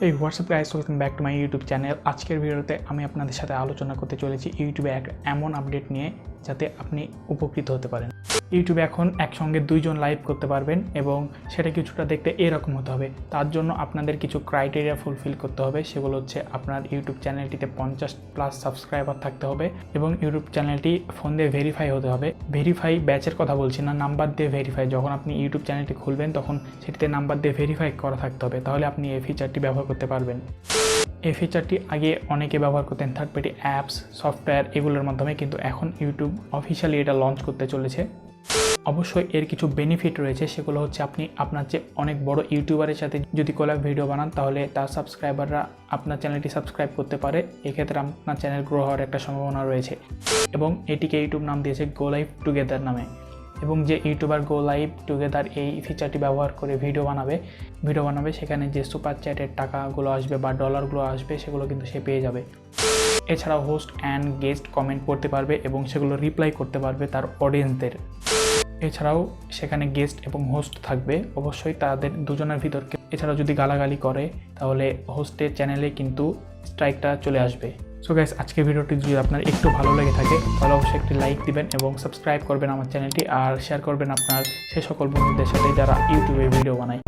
এই WhatsApp guys, welcome back to my YouTube channel. আজকের ভিডিওতে আমি আপনাদের সাথে আলোচনা করতে চলেছি ইউটিউবে এক এমন আপডেট নিয়ে যাতে আপনি উপকৃত হতে পারেন। ইউটিউবে এখন একসঙ্গে দুইজন লাইভ করতে পারবেন এবং সেটা কিছুটা দেখতে এরকম হতে হবে। তার জন্য আপনাদের কিছু ক্রাইটেরিয়া ফুলফিল করতে হবে। সেগুলো হচ্ছে আপনার ইউটিউব চ্যানেলটিতে 50+ সাবস্ক্রাইবার থাকতে হবে এবং ইউটিউব চ্যানেলটি ফোন দিয়ে ভেরিফাই হতে হবে। ভেরিফাই ব্যাচের কথা বলছি না, নাম্বার দিয়ে ভেরিফাই। যখন আপনি ইউটিউব চ্যানেলটি খুলবেন তখন সেটিতে নাম্বার দিয়ে ভেরিফাই করা থাকতে হবে, তাহলে আপনি এই ফিচারটি ব্যবহার করতে পারবেন। এই ফিচারটি আগে অনেকে ব্যবহার করতেন থার্ড পার্টি অ্যাপস, সফটওয়্যার এগুলোর মাধ্যমে, কিন্তু এখন ইউটিউব অফিশিয়ালি এটা লঞ্চ করতে চলেছে। অবশ্যই এর কিছু বেনিফিট রয়েছে, সেগুলো হচ্ছে আপনি আপনার যে অনেক বড় ইউটিউবারের সাথে যদি কোলাব ভিডিও বানান তাহলে তার সাবস্ক্রাইবাররা আপনার চ্যানেলটি সাবস্ক্রাইব করতে পারে। এক্ষেত্রে আপনার চ্যানেল গ্রো হওয়ার একটা সম্ভাবনা রয়েছে এবং এটিকে ইউটিউব নাম দিয়েছে গো লাইভ টুগেদার নামে। এবং যে ইউটিউবার গো লাইভ টুগেদার এই ফিচারটি ব্যবহার করে ভিডিও বানাবে সেখানে যে সুপার চ্যাটের টাকাগুলো আসবে বা ডলারগুলো আসবে সেগুলো কিন্তু সে পেয়ে যাবে। এছাড়াও হোস্ট অ্যান্ড গেস্ট কমেন্ট করতে পারবে এবং সেগুলো রিপ্লাই করতে পারবে তার অডিয়েন্সদের। এছাড়াও সেখানে গেস্ট এবং হোস্ট থাকবে, অবশ্যই তাদের দুজনের ভিতর। এছাড়াও যদি গালাগালি করে তাহলে হোস্টের চ্যানেলে কিন্তু স্ট্রাইকটা চলে আসবে। সো গাইস, আজকের ভিডিওটি যদি আপনার একটু ভালো লেগে থাকে তাহলে অবশ্যই একটি লাইক দিবেন এবং সাবস্ক্রাইব করবেন আমার চ্যানেলটি, আর শেয়ার করবেন আপনার সে সকল বন্ধুদের সাথে যারা ইউটিউবে ভিডিও বানায়।